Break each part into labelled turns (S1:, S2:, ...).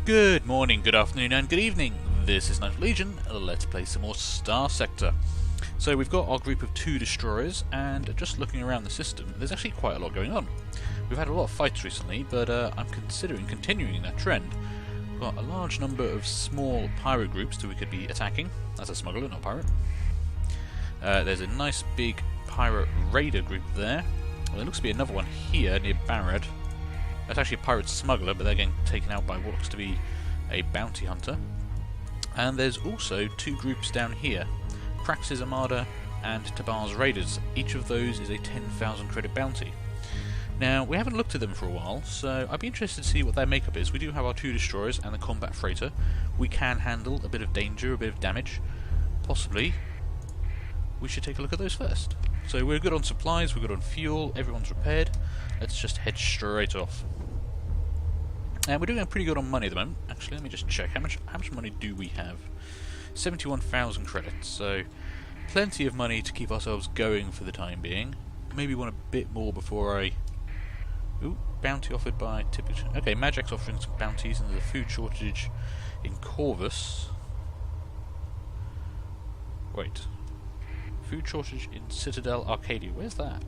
S1: Good morning, good afternoon and good evening. This is Night Legion. Let's play some more Starsector. So we've got our group of 2 destroyers, and just looking around the system, there's actually quite a lot going on. We've had a lot of fights recently, but I'm considering continuing that trend. We've got a large number of small pirate groups that we could be attacking. That's a smuggler, not a pirate. There's a nice big pirate raider group there. Well, there looks to be another one here near Barad. That's actually a pirate smuggler, but they're getting taken out by what looks to be a bounty hunter. And there's also 2 groups down here, Praxis Armada and Tabar's Raiders. Each of those is a 10,000 credit bounty. Now, we haven't looked at them for a while, so I'd be interested to see what their makeup is. We do have our 2 destroyers and the combat freighter. We can handle a bit of danger, a bit of damage. Possibly, we should take a look at those first. So we're good on supplies, we're good on fuel, everyone's repaired. Let's just head straight off. And we're doing pretty good on money at the moment. Actually, let me just check. How much money do we have? 71,000 credits, so plenty of money to keep ourselves going for the time being. Maybe want a bit more before I... Ooh, bounty offered by typical... Okay, Magic's offering some bounties, and there's a food shortage in Corvus. Wait. Food shortage in Citadel Arcadia. Where's that?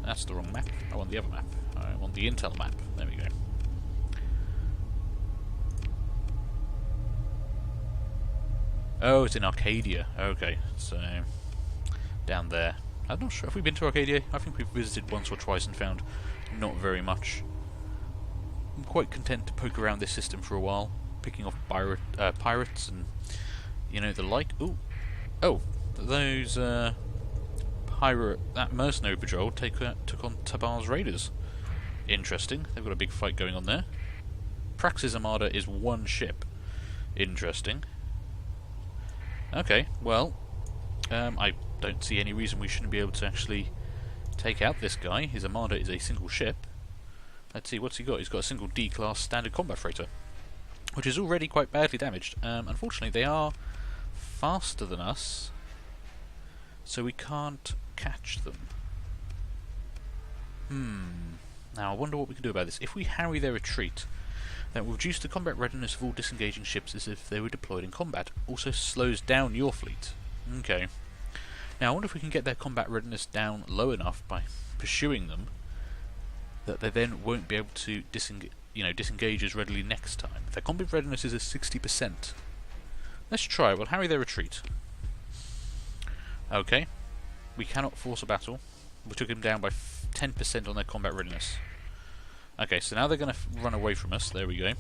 S1: That's the wrong map. I want the other map. I want the Intel map. There we go. Oh, it's in Arcadia. Okay, so down there. I'm not sure. Have we been to Arcadia? I think we've visited once or twice and found not very much. I'm quite content to poke around this system for a while, picking off pirates and the like. Ooh, oh, those that mercenary patrol took on Tabar's Raiders. Interesting. They've got a big fight going on there. Praxis Armada is 1 ship. Interesting. Okay, well, I don't see any reason we shouldn't be able to actually take out this guy. His Armada is a single ship. Let's see, what's he got? He's got a single D-class standard combat freighter, which is already quite badly damaged. Unfortunately, they are faster than us, so we can't catch them. Now, I wonder what we can do about this. If we harry their retreat, that will reduce the combat readiness of all disengaging ships as if they were deployed in combat. Also slows down your fleet. Okay. Now, I wonder if we can get their combat readiness down low enough by pursuing them that they then won't be able to disengage as readily next time. Their combat readiness is at 60%. Let's try. We'll harry their retreat. Okay. We cannot force a battle. We took him down by 10% on their combat readiness. Okay, so now they're going to run away from us. There we go.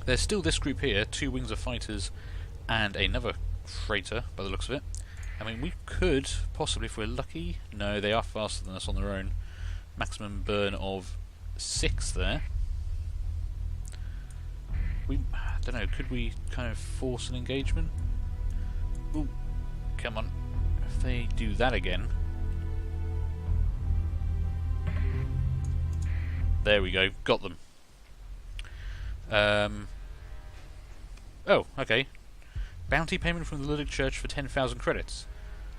S1: There's still this group here, 2 wings of fighters and another freighter, by the looks of it. I mean, we could, possibly, if we're lucky... No, they are faster than us on their own. Maximum burn of 6 there. I don't know, could we kind of force an engagement? Ooh, come on. If they do that again... There we go, got them. Oh, okay. Bounty payment from the Luddic Church for 10,000 credits.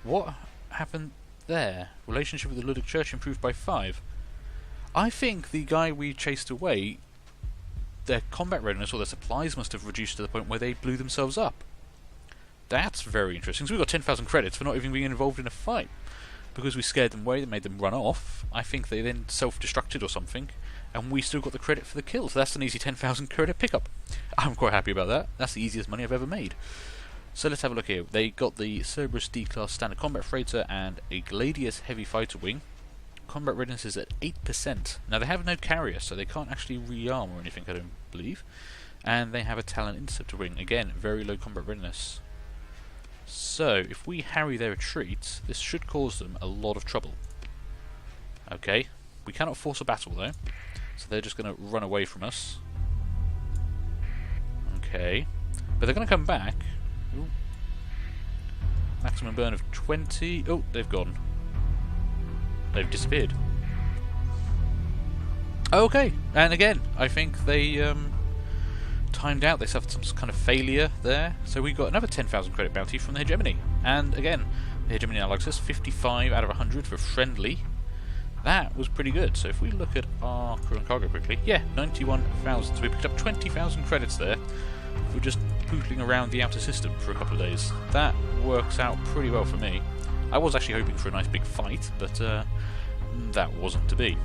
S1: What happened there? Relationship with the Luddic Church improved by 5. I think the guy we chased away, their combat readiness or their supplies must have reduced to the point where they blew themselves up. That's very interesting. So we got 10,000 credits for not even being involved in a fight. Because we scared them away, they made them run off. I think they then self-destructed or something, and we still got the credit for the kill. So that's an easy 10,000 credit pickup. I'm quite happy about that. That's the easiest money I've ever made. So let's have a look here. They got the Cerberus D-class standard combat freighter and a Gladius heavy fighter wing. Combat readiness is at 8%. Now they have no carrier, so they can't actually rearm or anything, I don't believe. And they have a Talon interceptor wing. Again, very low combat readiness. So, if we harry their retreat, this should cause them a lot of trouble. Okay, we cannot force a battle though, so they're just going to run away from us. Okay, but they're going to come back. Ooh. Maximum burn of 20. Oh, they've gone. They've disappeared. Okay, and again, I think they timed out. They suffered some kind of failure there, so we got another 10,000 credit bounty from the Hegemony. And again, the Hegemony now likes us. 55 out of 100 for friendly. That was pretty good. So if we look at our crew and cargo quickly, yeah, 91,000. So we picked up 20,000 credits there for just pootling around the outer system for a couple of days. That works out pretty well for me. I was actually hoping for a nice big fight, but that wasn't to be.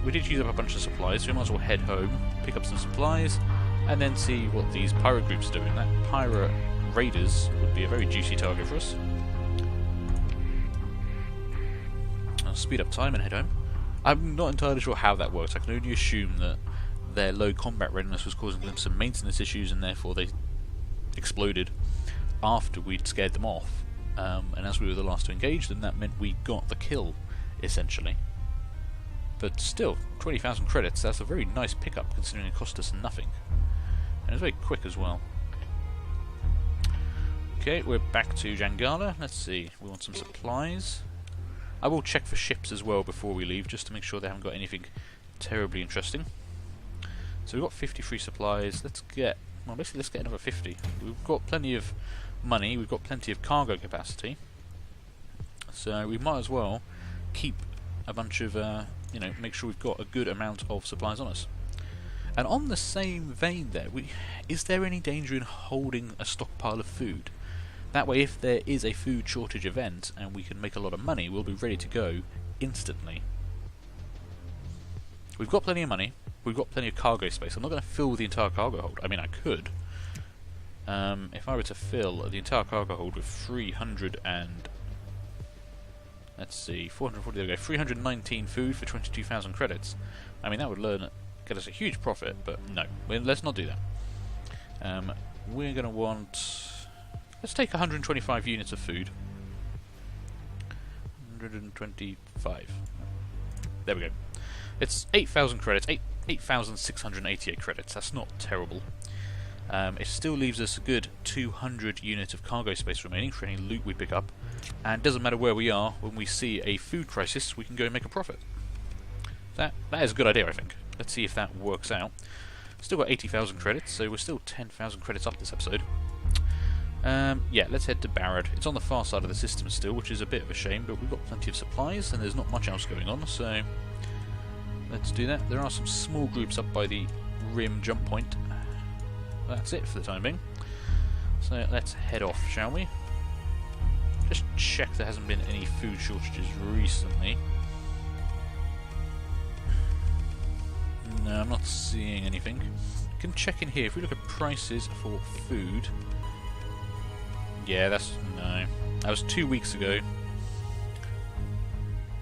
S1: We did use up a bunch of supplies, so we might as well head home, pick up some supplies, and then see what these pirate groups are doing. That pirate raiders would be a very juicy target for us. I'll speed up time and head home. I'm not entirely sure how that works. I can only assume that their low combat readiness was causing them some maintenance issues, and therefore they exploded after we'd scared them off. And as we were the last to engage them, that meant we got the kill, essentially. But still, 20,000 credits, that's a very nice pickup considering it cost us nothing. And it's very quick as well. Okay, we're back to Jangala. Let's see, we want some supplies. I will check for ships as well before we leave, just to make sure they haven't got anything terribly interesting. So we've got 50 free supplies. Let's get, well, basically let's get another 50. We've got plenty of money, we've got plenty of cargo capacity. So we might as well keep a bunch of, you know, make sure we've got a good amount of supplies on us. And on the same vein there, is there any danger in holding a stockpile of food? That way, if there is a food shortage event and we can make a lot of money, we'll be ready to go instantly. We've got plenty of money, we've got plenty of cargo space. I'm not going to fill the entire cargo hold. I mean, I could. If I were to fill the entire cargo hold with 300 and... let's see, 440, there we go, 319 food for 22,000 credits. I mean, that would get us a huge profit, but no, let's not do that. We're going to want... let's take 125 units of food. 125. There we go. It's 8,000 credits, 8,688 credits. That's not terrible. It still leaves us a good 200 units of cargo space remaining for any loot we pick up. And doesn't matter where we are, when we see a food crisis, we can go and make a profit. That is a good idea, I think. Let's see if that works out. Still got 80,000 credits, so we're still 10,000 credits up this episode. Yeah, let's head to Barad. It's on the far side of the system still, which is a bit of a shame, but we've got plenty of supplies and there's not much else going on, so let's do that. There are some small groups up by the rim jump point. That's it for the time being. So let's head off, shall we? Just check there hasn't been any food shortages recently. No, I'm not seeing anything. You can check in here. If we look at prices for food... yeah, no. That was 2 weeks ago.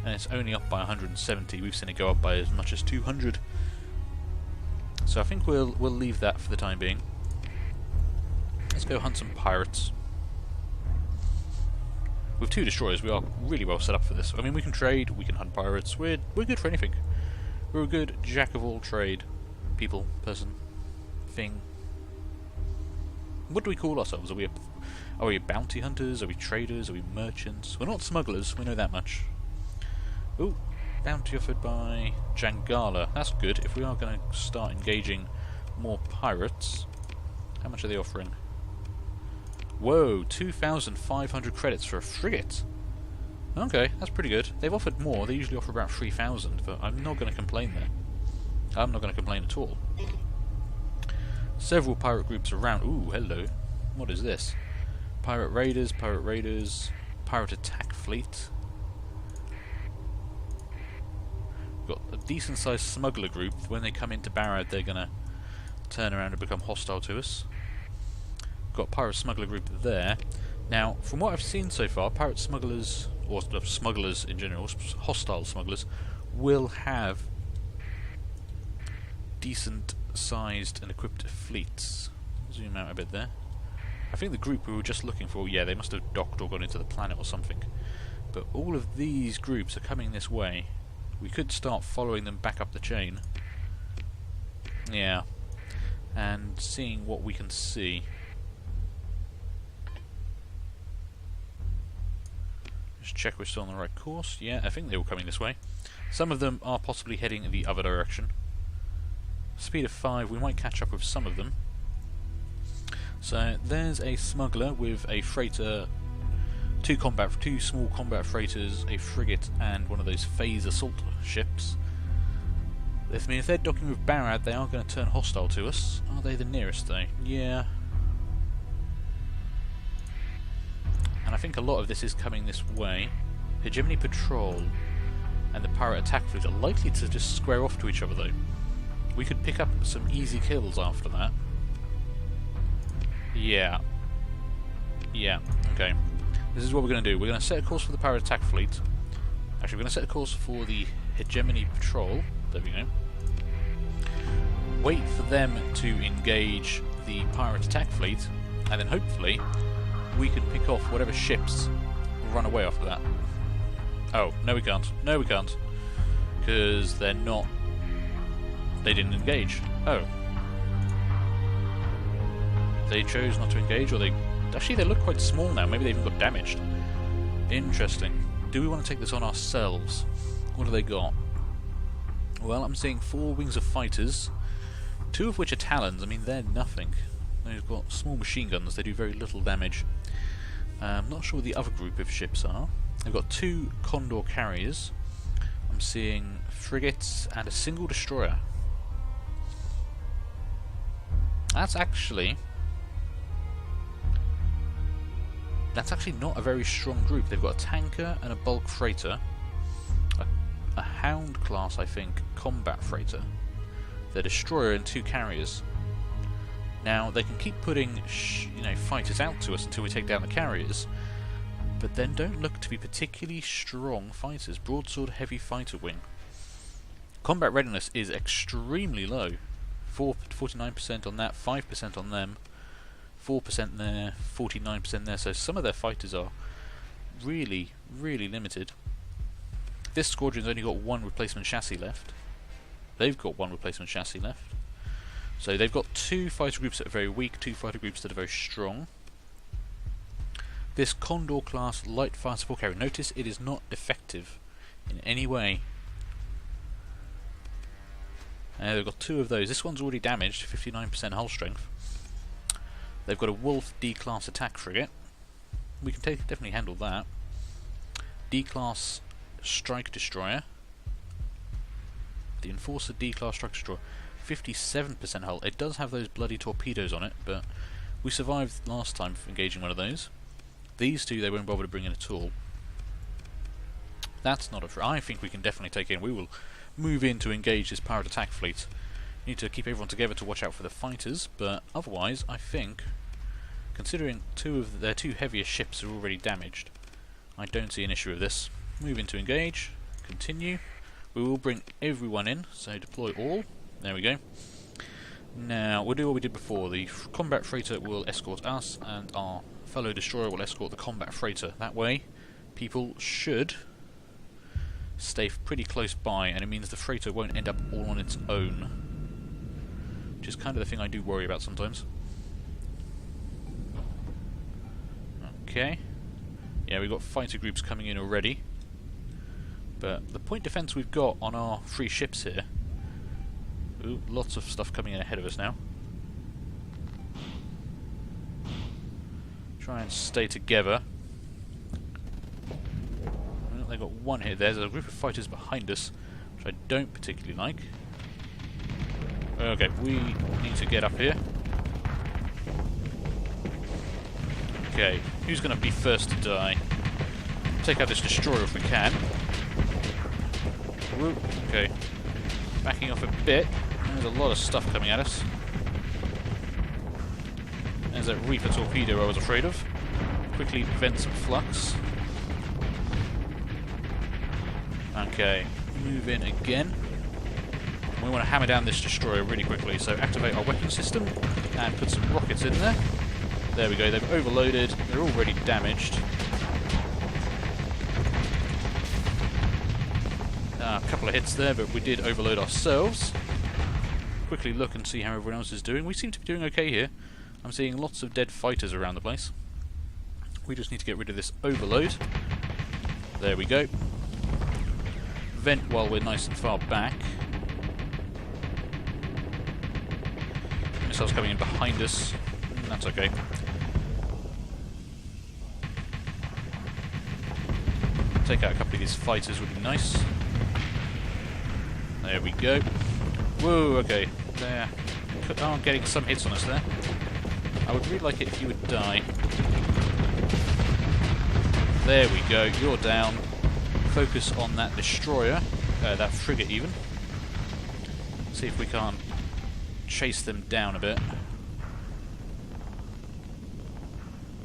S1: And it's only up by 170. We've seen it go up by as much as 200. So I think we'll leave that for the time being. Let's go hunt some pirates. With 2 destroyers, we are really well set up for this. I mean, we can trade, we can hunt pirates. We're good for anything. We're a good jack of all trade. People, person, thing. What do we call ourselves? Are we bounty hunters? Are we traders? Are we merchants? We're not smugglers, we know that much. Ooh, bounty offered by Jangala. That's good. If we are going to start engaging more pirates, how much are they offering? Whoa, 2,500 credits for a frigate. Okay, that's pretty good. They've offered more. They usually offer about 3,000, but I'm not going to complain there. I'm not going to complain at all. Several pirate groups around. Ooh, hello. What is this? Pirate raiders, pirate attack fleet. We've got a decent sized smuggler group. When they come into Barad, they're going to turn around and become hostile to us. Got pirate smuggler group there. Now, from what I've seen so far, pirate smugglers, or smugglers in general, hostile smugglers, will have decent sized and equipped fleets. Zoom out a bit there. I think the group we were just looking for, yeah, they must have docked or gone into the planet or something. But all of these groups are coming this way. We could start following them back up the chain. Yeah. And seeing what we can see. Just check we're still on the right course. Yeah, I think they were coming this way. Some of them are possibly heading in the other direction. Speed of 5, we might catch up with some of them. So there's a smuggler with a freighter two small combat freighters, a frigate, and one of those phase assault ships. I mean, if they're docking with Barad, they are going to turn hostile to us. Are they the nearest, though? Yeah. And I think a lot of this is coming this way. Hegemony Patrol and the Pirate Attack Fleet are likely to just square off to each other, though. We could pick up some easy kills after that. Yeah. Yeah, okay. This is what we're going to do. We're going to set a course for the Pirate Attack Fleet. Actually, we're going to set a course for the Hegemony Patrol. There we go. Wait for them to engage the Pirate Attack Fleet, and then hopefully we can pick off whatever ships run away after that. Oh, no we can't. No we can't. Because they're not... They didn't engage. Oh. They chose not to engage, or they... Actually, they look quite small now. Maybe they even got damaged. Interesting. Do we want to take this on ourselves? What do they got? Well, I'm seeing 4 wings of fighters, 2 of which are Talons. I mean, they're nothing. They've got small machine guns. They do very little damage. I'm not sure what the other group of ships are. They've got 2 Condor carriers. I'm seeing frigates and a single destroyer. That's actually not a very strong group. They've got a tanker and a bulk freighter, a Hound class, I think, combat freighter, their destroyer, and 2 carriers. Now they can keep putting fighters out to us until we take down the carriers, but then don't look to be particularly strong fighters. Broadsword heavy fighter wing. Combat readiness is extremely low. 49% on that, 5% on them, 4% there, 49% there, so some of their fighters are really, really limited. This squadron's only got 1 replacement chassis left. They've got 1 replacement chassis left. So they've got 2 fighter groups that are very weak, 2 fighter groups that are very strong. This Condor class light fire support carrier, notice it is not defective in any way. They've got 2 of those. This one's already damaged, 59% hull strength. They've got a Wolf D-class attack frigate. We can definitely handle that. D-class strike destroyer. The Enforcer D-class strike destroyer. 57% hull. It does have those bloody torpedoes on it, but we survived last time for engaging one of those. These 2 they won't bother to bring in at all. That's not a... I think we can definitely take in. We will move in to engage this pirate attack fleet. Need to keep everyone together to watch out for the fighters, but otherwise I think, considering 2 of their 2 heaviest ships are already damaged, I don't see an issue with this. Move in to engage. Continue. We will bring everyone in, so deploy all. There we go. Now, we'll do what we did before. The combat freighter will escort us, and our fellow destroyer will escort the combat freighter. That way, people should stay pretty close by, and it means the freighter won't end up all on its own. Which is kind of the thing I do worry about sometimes. Okay. Yeah, we've got fighter groups coming in already. But the point defense we've got on our 3 ships here... Ooh, lots of stuff coming in ahead of us now. Try and stay together. Well, they've got 1 here. There's a group of fighters behind us, which I don't particularly like. Okay, we need to get up here. Okay, who's going to be first to die? Take out this destroyer if we can. Woo, okay. Backing off a bit. There's a lot of stuff coming at us. There's that Reaper torpedo I was afraid of. Quickly vent some flux. Okay, move in again. We want to hammer down this destroyer really quickly, so activate our weapon system and put some rockets in there. There we go, they've overloaded, they're already damaged. A couple of hits there, but we did overload ourselves. Quickly look and see how everyone else is doing. We seem to be doing okay here. I'm seeing lots of dead fighters around the place. We just need to get rid of this overload. There we go. Vent while we're nice and far back. Missiles coming in behind us. That's okay. Take out a couple of these fighters would be nice. There we go. Whoa, okay. There. Oh, getting some hits on us there. I would really like it if you would die. There we go, you're down. Focus on that destroyer, that frigate even. See if we can't chase them down a bit.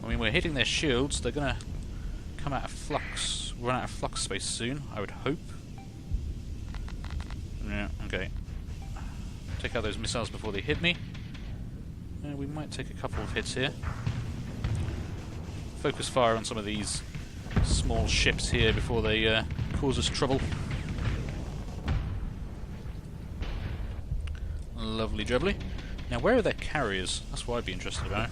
S1: I mean, we're hitting their shields, they're gonna come out of flux, run out of flux space soon, I would hope. Yeah, okay. Take out those missiles before they hit me. We might take a couple of hits here. Focus fire on some of these small ships here before they cause us trouble. Lovely jubbly. Now, where are their carriers? That's what I'd be interested about.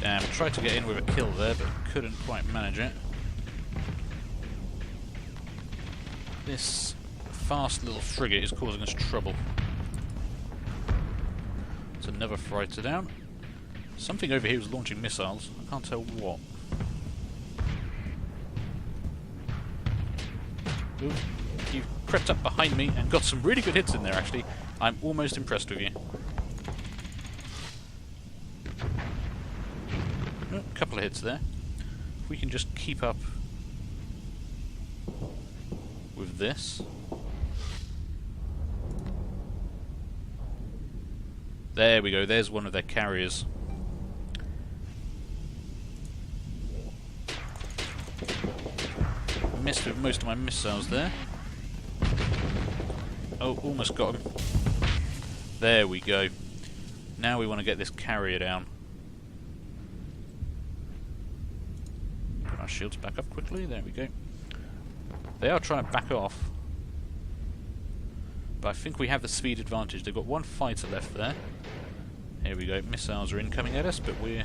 S1: Damn, tried to get in with a kill there, but couldn't quite manage it. This fast little frigate is causing us trouble. It's another fighter down. Something over here was launching missiles. I can't tell what. Ooh, you've crept up behind me and got some really good hits in there, actually. I'm almost impressed with you. Oh, a couple of hits there. If we can just keep up with this. There we go, there's one of their carriers. Missed with most of my missiles there. Oh, almost got him. There we go. Now we want to get this carrier down. Put our shields back up quickly, there we go. They are trying to back off. But I think we have the speed advantage. They've got one fighter left there. Here we go, missiles are incoming at us, but we're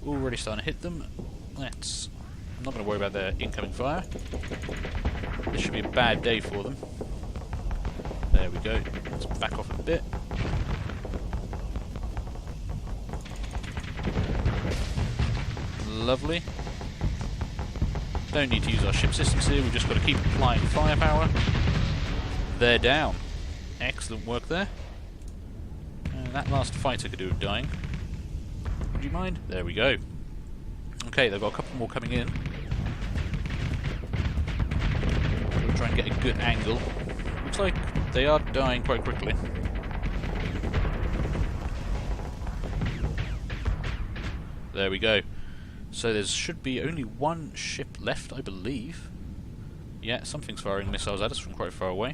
S1: already starting to hit them. I'm not going to worry about their incoming fire. This should be a bad day for them. There we go, let's back off a bit. Lovely. Don't need to use our ship systems here, we've just got to keep applying firepower. They're down. Excellent work there. That last fighter could do with dying. Would you mind? There we go. Okay, they've got a couple more coming in. We'll try and get a good angle. Looks like they are dying quite quickly. There we go. So there should be only one ship left, I believe. Yeah, something's firing missiles at us from quite far away.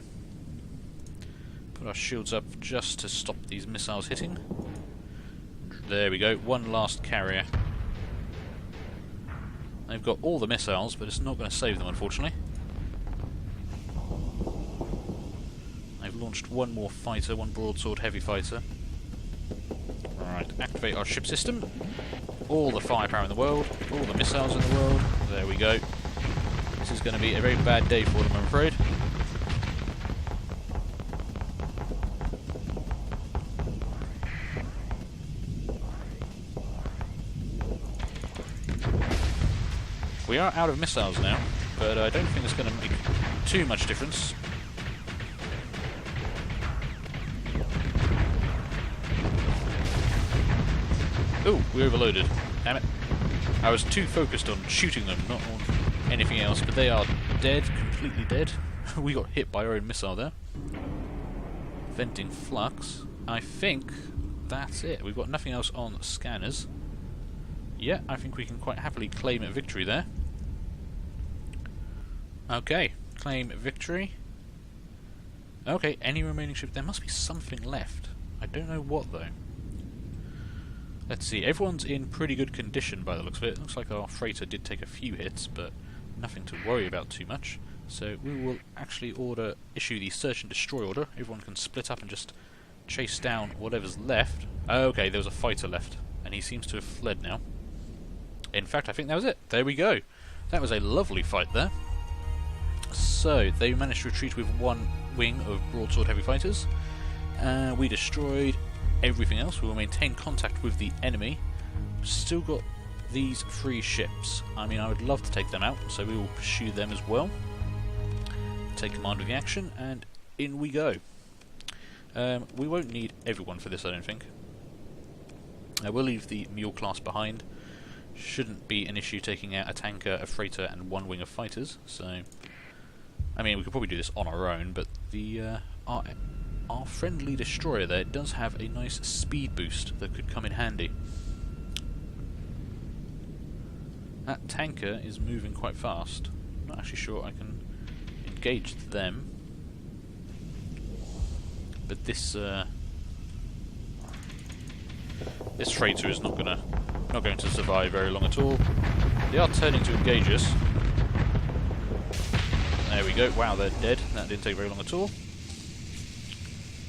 S1: Put our shields up just to stop these missiles hitting. There we go, one last carrier. They've got all the missiles, but it's not going to save them, unfortunately. They've launched one more fighter, one broadsword heavy fighter. Alright, activate our ship system. All the firepower in the world, all the missiles in the world. There we go. This is going to be a very bad day for them, I'm afraid. We are out of missiles now, but I don't think it's going to make too much difference. Oh, we overloaded. Damn it. I was too focused on shooting them, not on anything else, but they are dead, completely dead. We got hit by our own missile there. Venting flux. I think that's it. We've got nothing else on scanners. Yeah, I think we can quite happily claim a victory there. Okay, claim victory. Okay, any remaining ship. There must be something left. I don't know what though. Let's see, everyone's in pretty good condition by the looks of it. Looks like our freighter did take a few hits, but nothing to worry about too much. So we will actually issue the search and destroy order. Everyone can split up and just chase down whatever's left. Okay, there was a fighter left, and he seems to have fled now. In fact, I think that was it. There we go. That was a lovely fight there. So, they managed to retreat with one wing of broadsword heavy fighters. We destroyed everything else. We will maintain contact with the enemy Still got these 3 ships. I mean, I would love to take them out, so we will pursue them as well. Take command of the action, and in we go. We won't need everyone for this, I don't think. We'll leave the Mule class behind. Shouldn't be an issue taking out a tanker, a freighter, and 1 wing of fighters. So, I mean, we could probably do this on our own, but the our friendly destroyer there does have a nice speed boost that could come in handy. That tanker is moving quite fast. I'm not actually sure I can engage them, but this this freighter is not going to survive very long at all. They are turning to engage us. There we go. Wow, they're dead. That didn't take very long at all.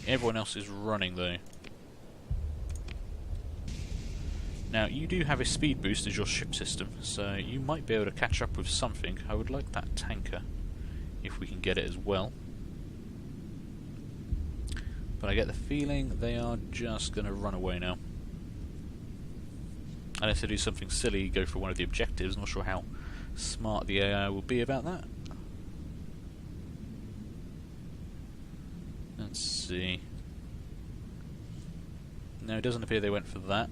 S1: Everyone else is running though. Now, you do have a speed boost as your ship system, so you might be able to catch up with something. I would like that tanker, if we can get it as well. But I get the feeling they are just going to run away now. Unless they do something silly, go for one of the objectives. I'm not sure how smart the AI will be about that. Let's see. No, it doesn't appear they went for that.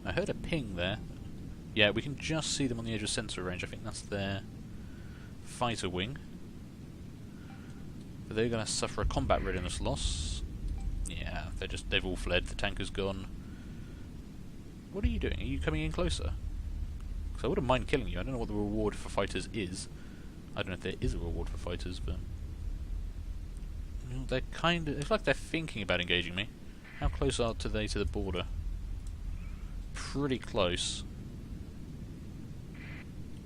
S1: I heard a ping there. Yeah, we can just see them on the edge of sensor range. I think that's their fighter wing. But they're going to suffer a combat readiness loss. Yeah, they've all fled. The tanker's gone. What are you doing? Are you coming in closer? Because I wouldn't mind killing you. I don't know what the reward for fighters is. I don't know if there is a reward for fighters, but they're kind of. It's like they're thinking about engaging me. How close are they to the border? Pretty close.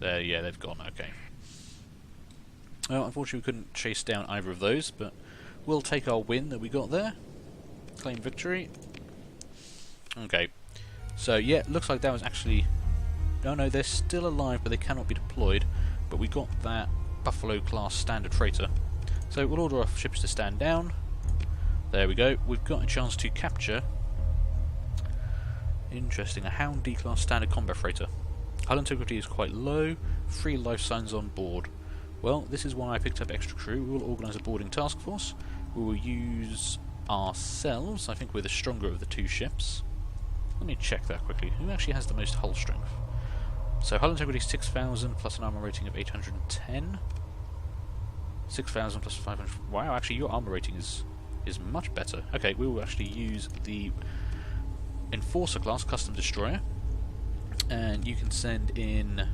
S1: There, yeah, they've gone. Okay. Well, unfortunately, we couldn't chase down either of those, but we'll take our win that we got there. Claim victory. Okay. So, yeah, looks like that was actually... No, they're still alive, but they cannot be deployed. But we got that Buffalo-class standard freighter. So we'll order our ships to stand down. There we go. We've got a chance to capture... Interesting, a Hound D-class standard combat freighter. Hull integrity is quite low. 3 life signs on board. Well, this is why I picked up extra crew. We will organise a boarding task force. We will use ourselves. I think we're the stronger of the 2 ships. Let me check that quickly. Who actually has the most hull strength? So hull integrity 6,000 plus an armour rating of 810. 6,000 plus 500. Wow, actually your armour rating is much better. Okay, we will actually use the Enforcer class custom destroyer, and you can send in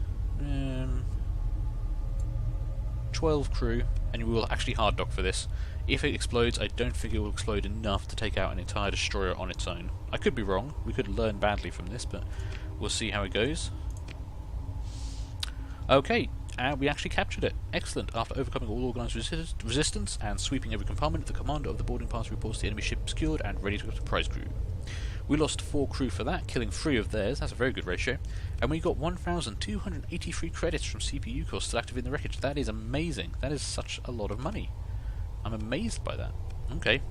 S1: 12 crew, and we will actually hard dock for this. If it explodes, I don't think it will explode enough to take out an entire destroyer on its own. I could be wrong, we could learn badly from this, but we'll see how it goes. Okay, we actually captured it. Excellent. After overcoming all organised resistance and sweeping every compartment, the commander of the boarding pass reports the enemy ship secured and ready to go to prize crew. We lost 4 crew for that, killing 3 of theirs. That's a very good ratio. And we got 1,283 credits from CPU costs still active in the wreckage. That is amazing. That is such a lot of money. I'm amazed by that. Okay.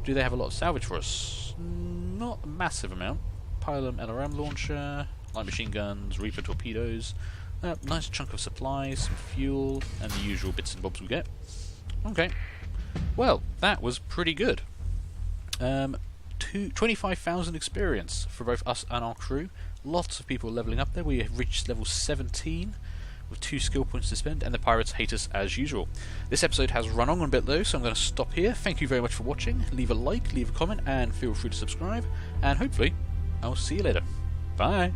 S1: Do they have a lot of salvage for us? Not a massive amount. Pylon LRM launcher, light machine guns, Reaper torpedoes, nice chunk of supplies, some fuel, and the usual bits and bobs we get. Okay. Well, that was pretty good. 25,000 experience for both us and our crew. Lots of people levelling up there. We have reached level 17 with 2 skill points to spend, and the pirates hate us as usual. This episode has run on a bit though, so I'm going to stop here. Thank you very much for watching. Leave a like, leave a comment, and feel free to subscribe. And hopefully, I'll see you later. Bye!